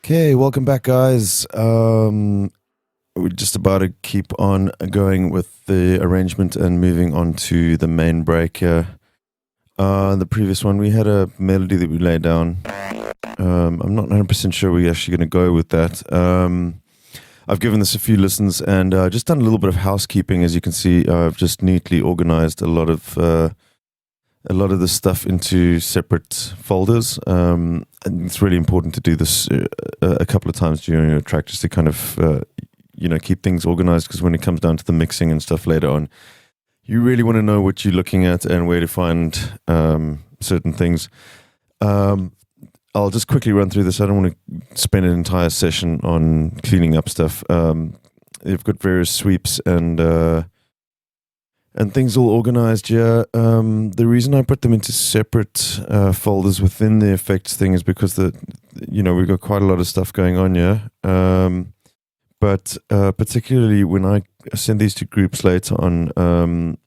Okay, welcome back, guys. We're just about to keep on going with the arrangement and moving on to the main break here. The previous one, we had a melody that we laid down. I'm not 100% sure we're actually going to go with that. I've given this a few listens and just done a little bit of housekeeping. As you can see, I've just neatly organized a lot of the stuff into separate folders. And it's really important to do this a couple of times during your track just to kind of, keep things organized, because when it comes down to the mixing and stuff later on, you really want to know what you're looking at and where to find certain things. I'll just quickly run through this. I don't want to spend an entire session on cleaning up stuff. You've got various sweeps and things all organized here. The reason I put them into separate folders within the effects thing is because we've got quite a lot of stuff going on here. But particularly when I send these to groups later on,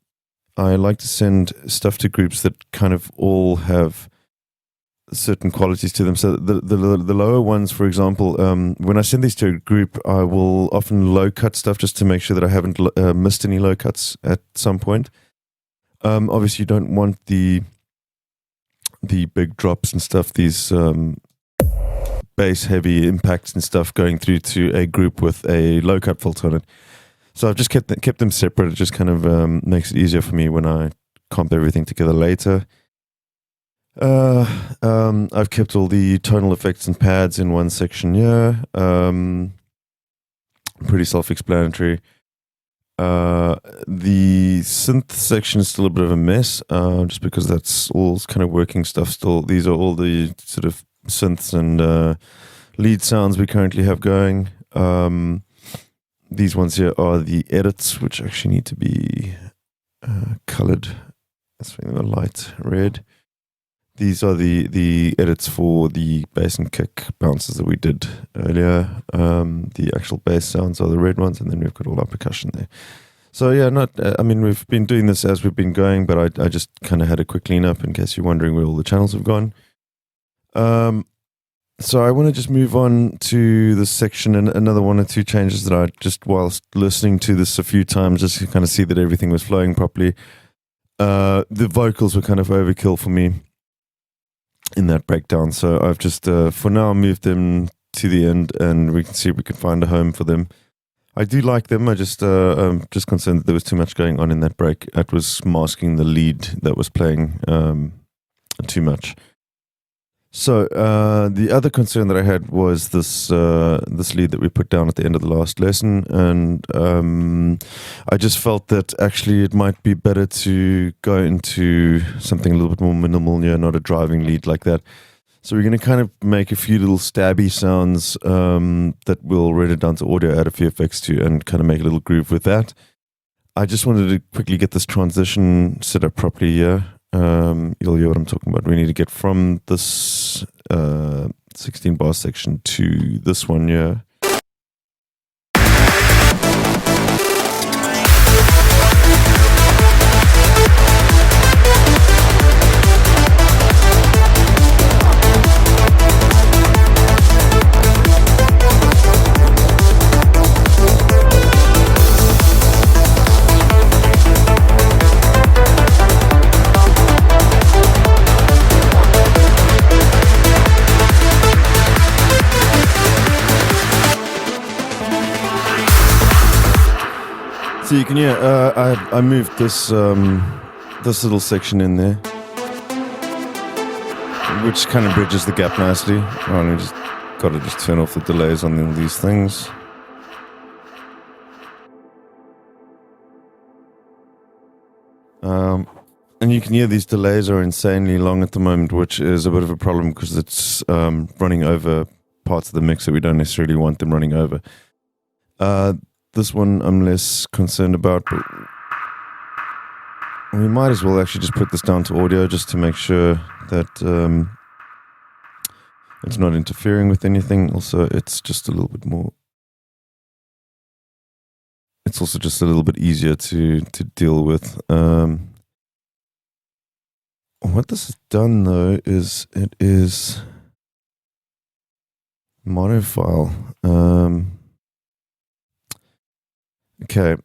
I like to send stuff to groups that kind of all have certain qualities to them. So the lower ones, for example, when I send these to a group, I will often low cut stuff just to make sure that I haven't missed any low cuts at some point. Obviously, you don't want the big drops and stuff, these bass heavy impacts and stuff going through to a group with a low cut filter on it. So I've just kept them separate. It just kind of makes it easier for me when I comp everything together later. I've kept all the tonal effects and pads in one section here. Pretty self-explanatory. The synth section is still a bit of a mess, just because that's all kind of working stuff still. These are all the sort of synths and lead sounds we currently have going. These ones here are the edits, which actually need to be colored. Let's make them a light red. These are the edits for the bass and kick bounces that we did earlier. The actual bass sounds are the red ones, and then we've got all our percussion there. So yeah, we've been doing this as we've been going, but I just kind of had a quick cleanup in case you're wondering where all the channels have gone. So I want to just move on to this section and another one or two changes that I just, whilst listening to this a few times, just to kind of see that everything was flowing properly. The vocals were kind of overkill for me in that breakdown, so I've just for now moved them to the end, and we can see if we can find a home for them. I do like them. I just just concerned that there was too much going on in that break. It was masking the lead that was playing too much. So the other concern that I had was this lead that we put down at the end of the last lesson, and I just felt that actually it might be better to go into something a little bit more minimal here, not a driving lead like that. So we're going to kind of make a few little stabby sounds that we'll render down to audio, add a few effects to, and kind of make a little groove with that. I just wanted to quickly get this transition set up properly here. You'll hear what I'm talking about. We need to get from this 16 bar section to this one here. So you can hear, I moved this little section in there, which kind of bridges the gap nicely. I just got to just turn off the delays on all these things. And you can hear these delays are insanely long at the moment, which is a bit of a problem because it's running over parts of the mix that we don't necessarily want them running over. This one I'm less concerned about, but we might as well actually just put this down to audio just to make sure that it's not interfering with anything. Also, it's just a little bit more. It's also just a little bit easier to deal with. What this has done though is it is mono file. Okay.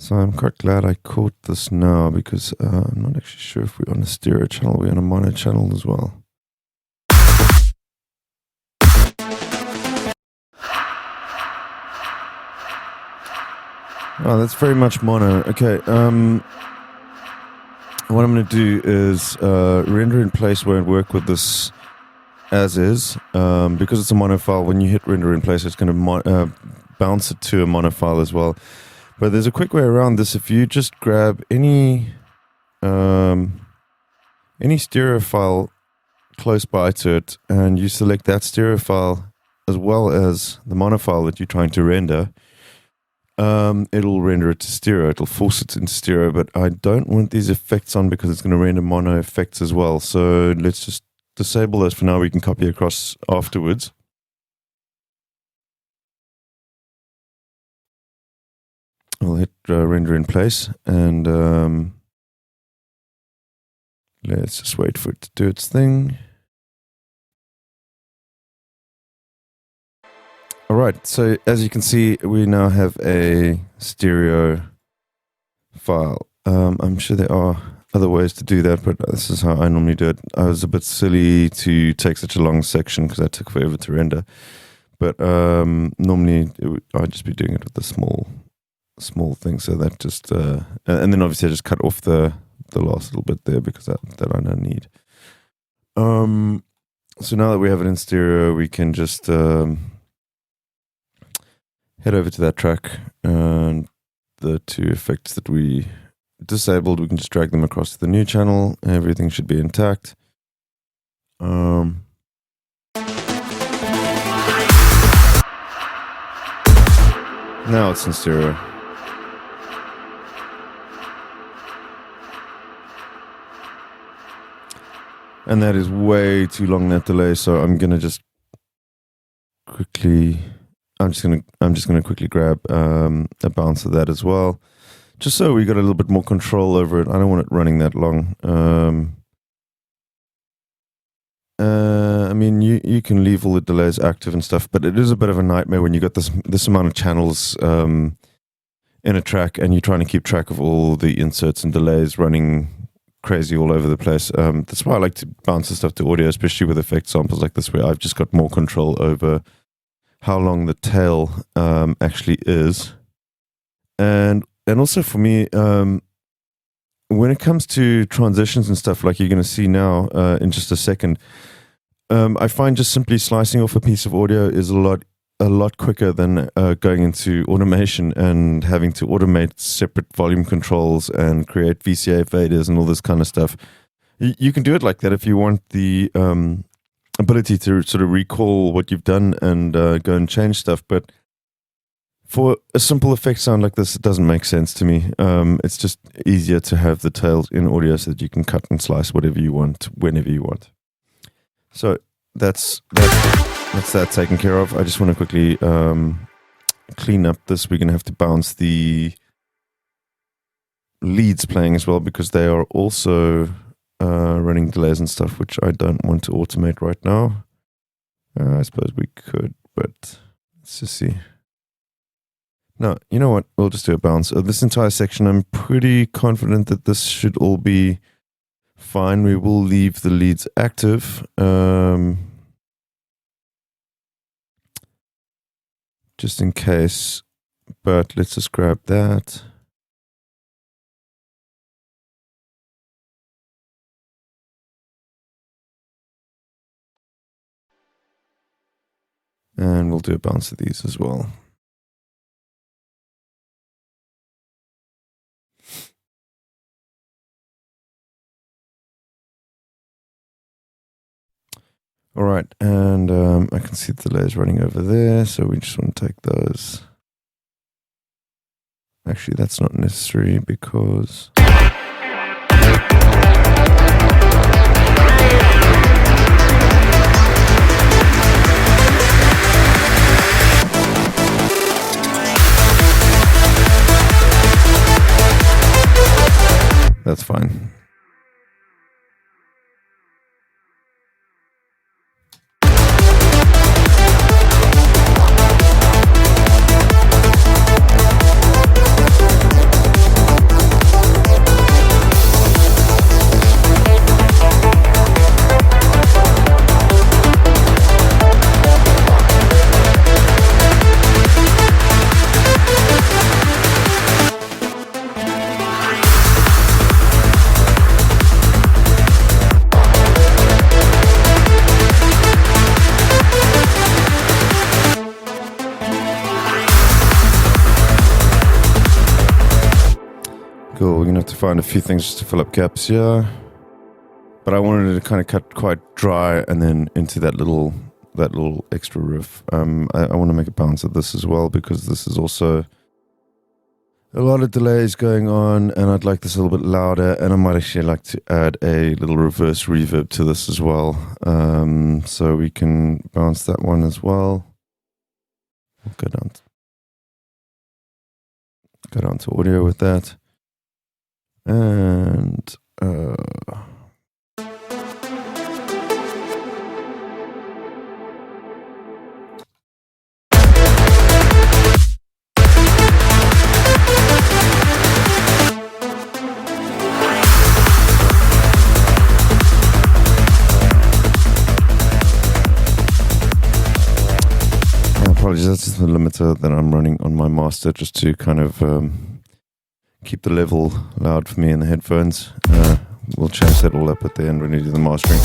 So I'm quite glad I caught this now because I'm not actually sure if we're on a stereo channel. We're on a mono channel as well. Oh, that's very much mono. Okay. What I'm going to do is render in place won't work with this as is because it's a mono file. When you hit render in place, it's going to bounce it to a mono file as well. But there's a quick way around this. If you just grab any stereo file close by to it, and you select that stereo file as well as the mono file that you're trying to render, it'll render it to stereo. It'll force it into stereo, but I don't want these effects on because it's going to render mono effects as well. So let's just disable those for now. We can copy across afterwards. I'll hit render in place, and let's just wait for it to do its thing. All right, so as you can see, we now have a stereo file. I'm sure there are other ways to do that, but this is how I normally do it. I was a bit silly to take such a long section because that took forever to render. But normally I'd just be doing it with a small thing. So that just, and then obviously I just cut off the last little bit there because that I don't need. So now that we have it in stereo, we can just head over to that track, and the two effects that we disabled, we can just drag them across to the new channel. Everything should be intact. Now it's in stereo. And that is way too long, that delay, so I'm gonna just quickly quickly grab a bounce of that as well, just so we got a little bit more control over it. I don't want it running that long. I mean, you can leave all the delays active and stuff, but it is a bit of a nightmare when you got this amount of channels in a track, and you're trying to keep track of all the inserts and delays running crazy all over the place. That's why I like to bounce the stuff to audio, especially with effect samples like this, where I've just got more control over how long the tail actually is. And also for me, when it comes to transitions and stuff, like you're going to see now in just a second, I find just simply slicing off a piece of audio is a lot quicker than going into automation and having to automate separate volume controls and create VCA faders and all this kind of stuff. You can do it like that if you want the ability to sort of recall what you've done and go and change stuff. But for a simple effect sound like this, it doesn't make sense to me. It's just easier to have the tails in audio so that you can cut and slice whatever you want, whenever you want. So that's that taken care of. I just want to quickly clean up this. We're going to have to bounce the leads playing as well, because they are also running delays and stuff, which I don't want to automate right now. I suppose we could, but let's just see. No, you know what? We'll just do a bounce. This entire section, I'm pretty confident that this should all be fine. We will leave the leads active. Just in case. But let's just grab that. And we'll do a bounce of these as well. All right, and I can see the delays running over there, so we just want to take those. Actually, that's not necessary because... That's fine. Cool. We're gonna have to find a few things just to fill up gaps here. But I wanted it to kind of cut quite dry and then into that little extra riff. I want to make a balance of this as well because this is also a lot of delays going on, and I'd like this a little bit louder, and I might actually like to add a little reverse reverb to this as well, so we can balance that one as well. We'll go down to audio with that, and apologies, that's just the limiter that I'm running on my master just to kind of keep the level loud for me in the headphones. We'll change that all up at the end when we do the mastering.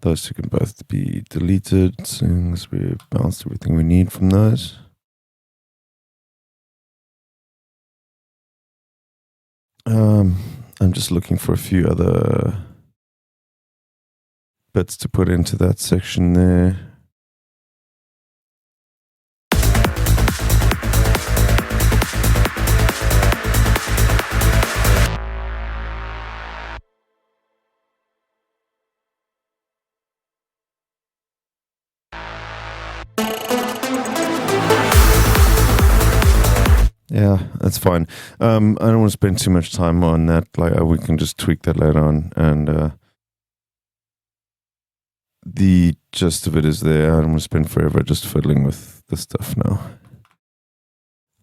Those two can both be deleted since we've balanced everything we need from those. I'm just looking for a few other bits to put into that section there. Yeah, that's fine. I don't want to spend too much time on that. Like, we can just tweak that later on. And the gist of it is there. I don't want to spend forever just fiddling with the stuff now.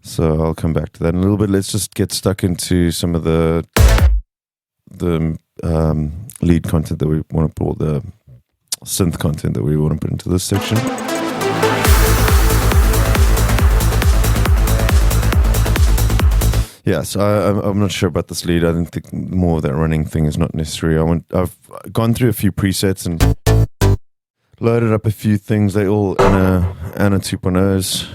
So I'll come back to that in a little bit. Let's just get stuck into some of the lead content that we want to put, the synth content that we want to put into this section. Yeah, so I'm not sure about this lead. I think more of that running thing is not necessary. I've gone through a few presets and loaded up a few things. They all Anna 2.0s.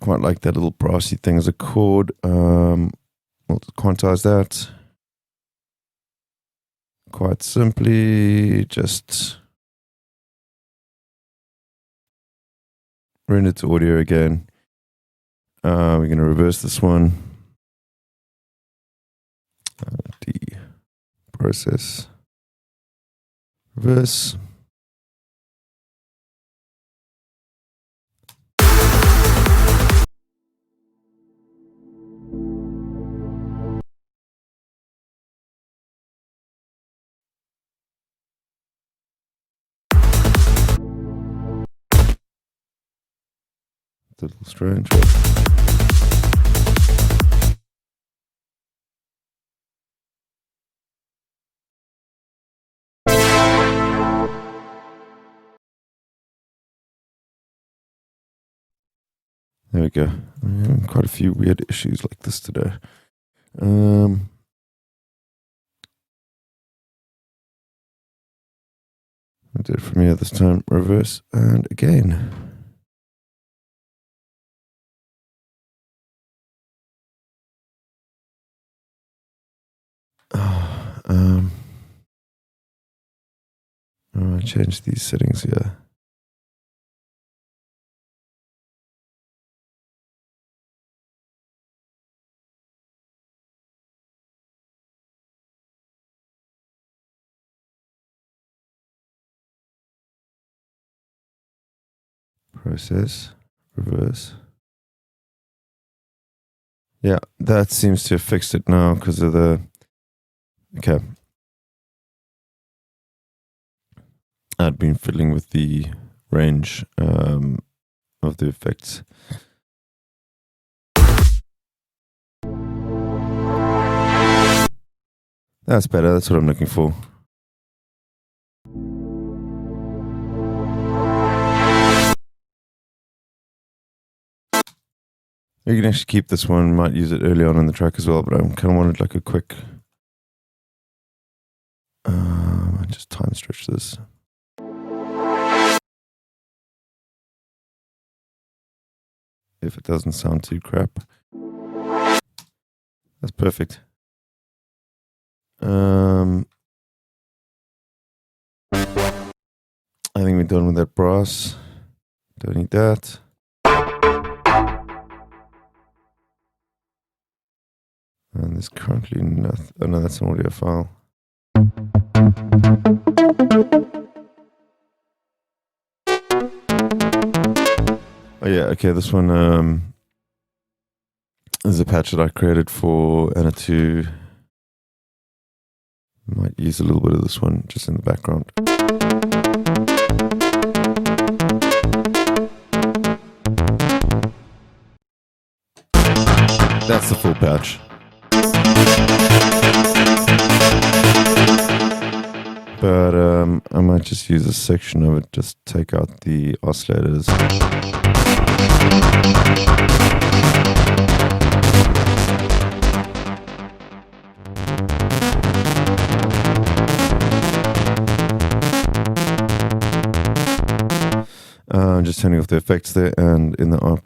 Quite like that little brassy thing as a chord. We'll quantize that. Quite simply, just render to audio again. We're going to reverse this one. D process. Reverse. It's a little strange. There we go. I'm having quite a few weird issues like this today. I did it from here this time. Reverse and again. I changed these settings here. Process. Reverse. Yeah, that seems to have fixed it now because of the... Okay. I'd been fiddling with the range of the effects. That's better. That's what I'm looking for. You can actually keep this one. Might use it early on in the track as well, but I kind of wanted like a quick... just time stretch this. If it doesn't sound too crap. That's perfect. I think we're done with that brass. Don't need that. And there's currently nothing. Oh no, that's an audio file. Oh yeah, okay, this one is a patch that I created for Anna 2. Might use a little bit of this one just in the background. That's the full patch. But I might just use a section of it, just take out the oscillators. Just turning off the effects there, and in the up,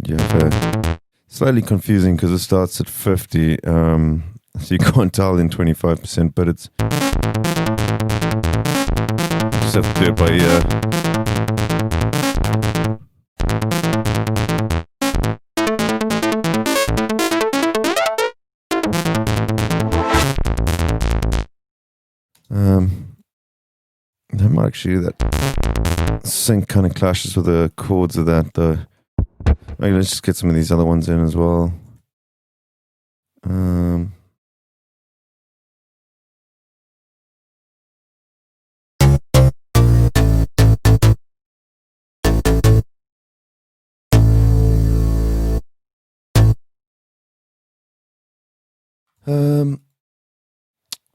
you have a slightly confusing because it starts at 50, so you can't tell in 25%, but it's just have to do it by ear. That might actually do that. Sync kind of clashes with the chords of that though. Maybe let's just get some of these other ones in as well.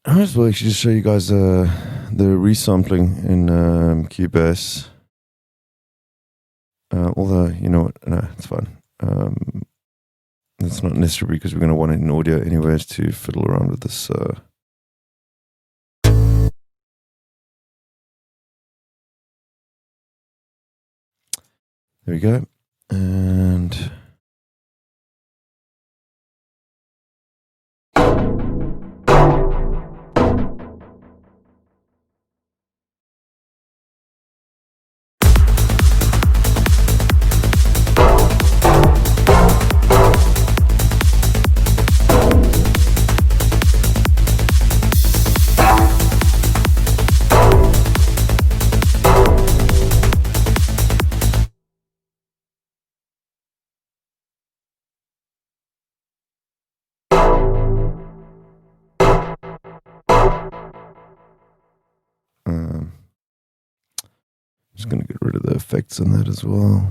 I might as well actually just show you guys the resampling in Cubase. Although, you know what, no, it's fine. It's not necessary because we're going to want it in audio anyways to fiddle around with this. There we go. And... just going to get rid of the effects on that as well.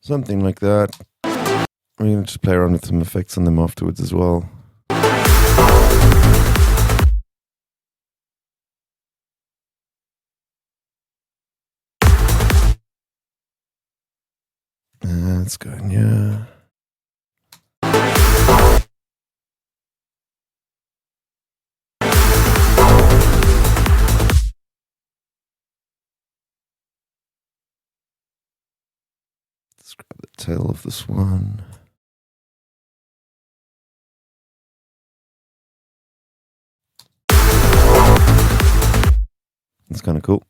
Something like that. We're going to just play around with some effects on them afterwards as well. Let's go, yeah. Let's grab the tail of this one. It's kind of cool.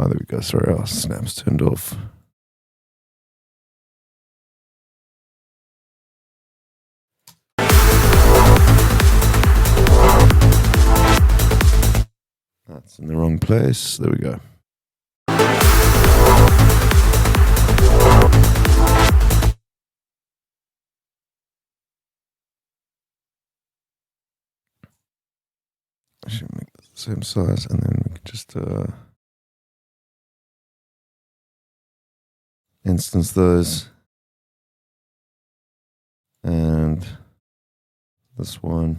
There we go. Sorry, our snap's turned off. That's in the wrong place. There we go. I should make this the same size, and then we can just instance those. And this one.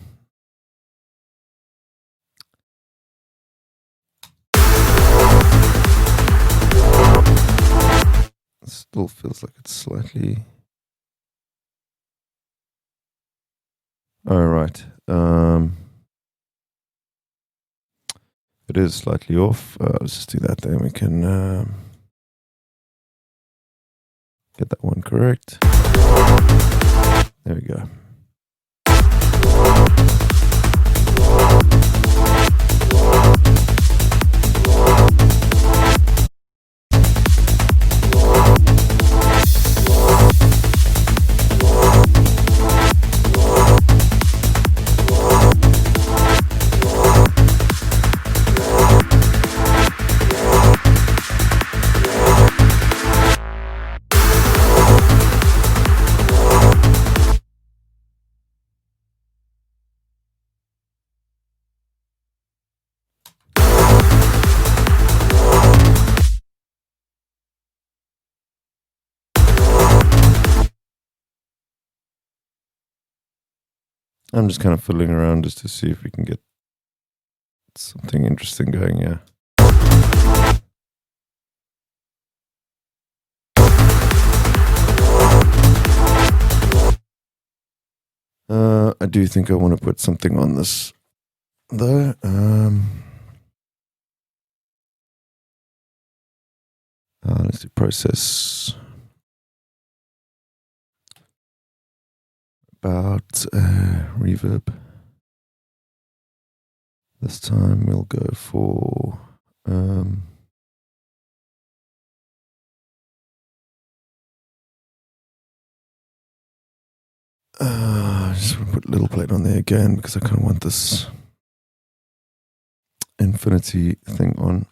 It still feels like it's slightly... All right. It is slightly off. Let's just do that, then we can get that one correct. There we go. I'm just kind of fiddling around just to see if we can get something interesting going, yeah. I do think I want to put something on this, though. Let's do process. About reverb. This time we'll go for I just want to put a little plate on there again because I kind of want this infinity thing on.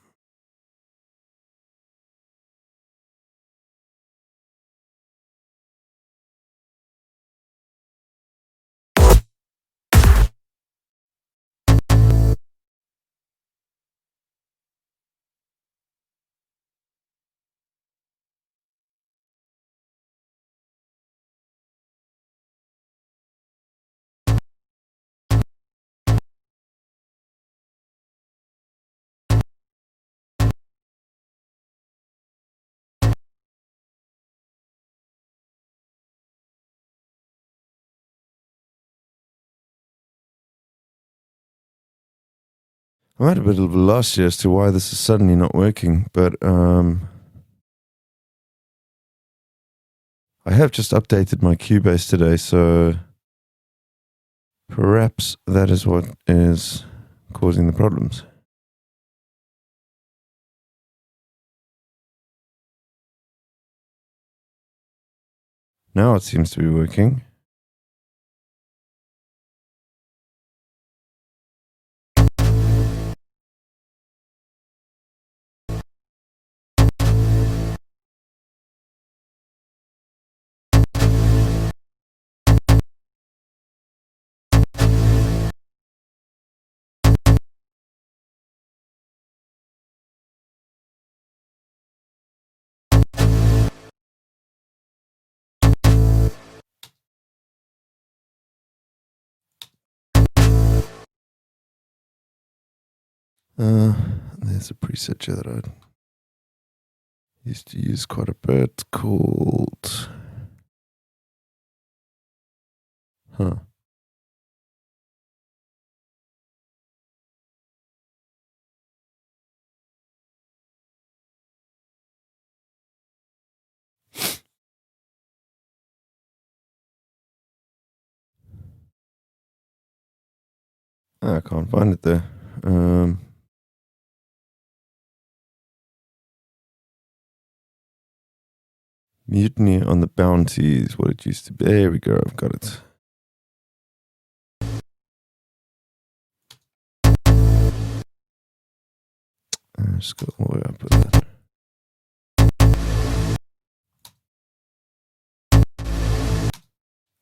I'm at a bit of a loss here as to why this is suddenly not working, but I have just updated my Cubase today, so perhaps that is what is causing the problems. Now it seems to be working. Uh, there's a preset here that I used to use quite a bit called. Huh. I can't find it there. Mutiny on the Bounty is what it used to be. There we go. I've got it. Just go all the way up with that.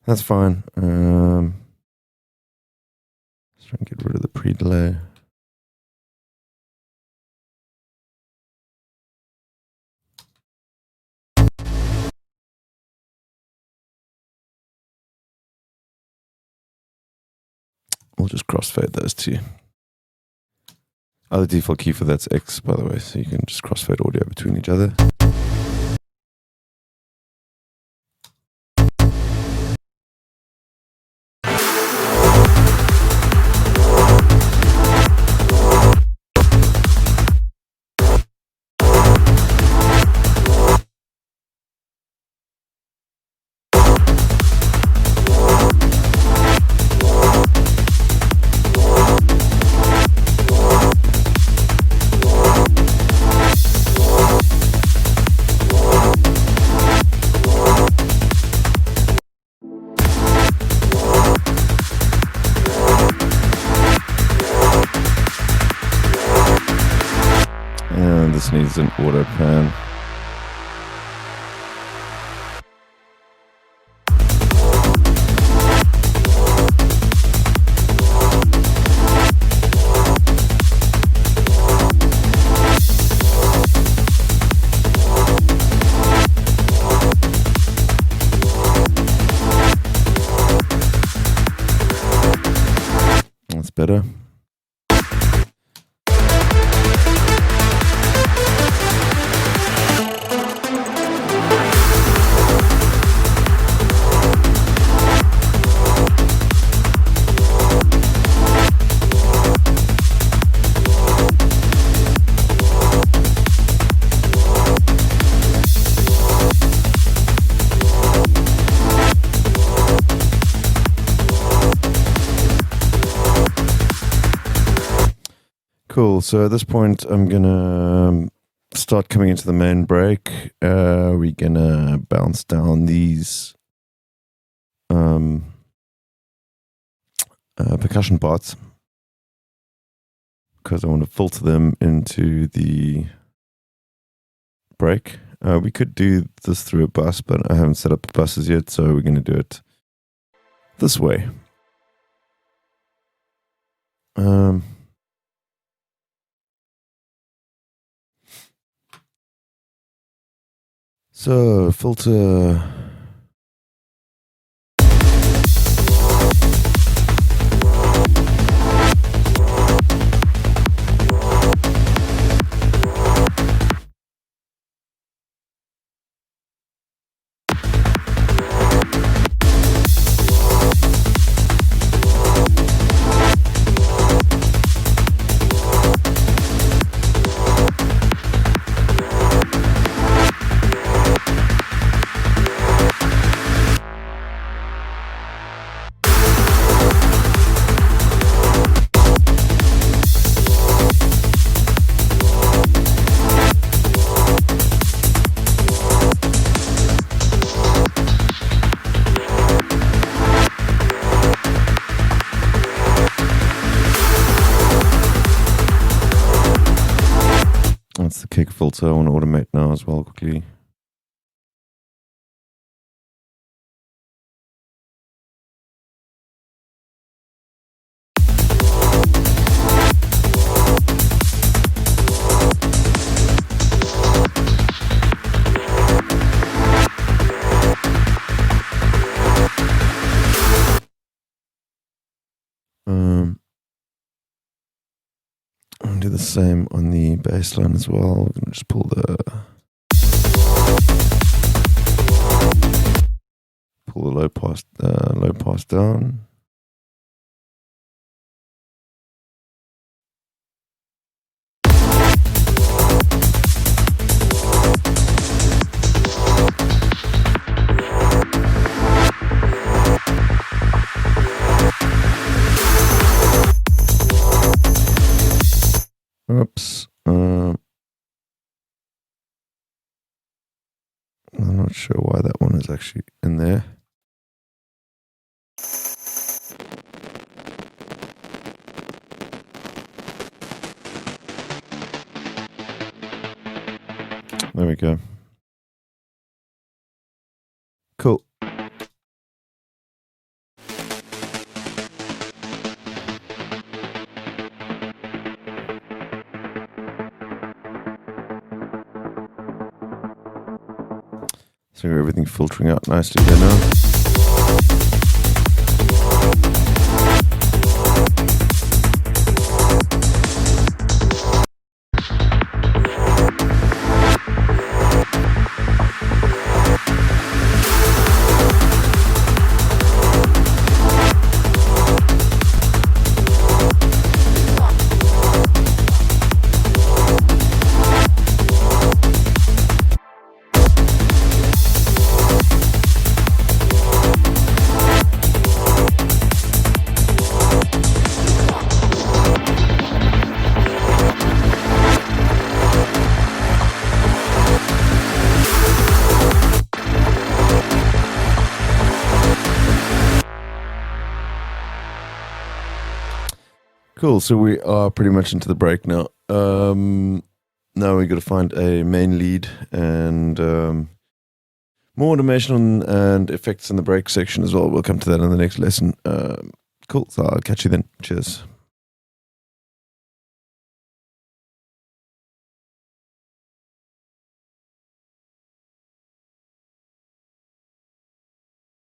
That's fine. Let's try and get rid of the pre-delay. We'll just crossfade those two. The default key for that's X, by the way, so you can just crossfade audio between each other. And this needs an auto pan. That's better. Cool. So at this point, I'm gonna start coming into the main break. We're gonna bounce down these percussion parts because I want to filter them into the break. We could do this through a bus, but I haven't set up the buses yet, so we're gonna do it this way. So filter. That's the kick filter. I want to automate now as well quickly. do the same on the bass line as well. We're going to just pull the low pass down. Oops. I'm not sure why that one is actually in there. There we go. Cool. So everything filtering out nicely there now. Cool. So we are pretty much into the break now. Now we got to find a main lead and more automation and effects in the break section as well. We'll come to that in the next lesson. Cool. So I'll catch you then. Cheers.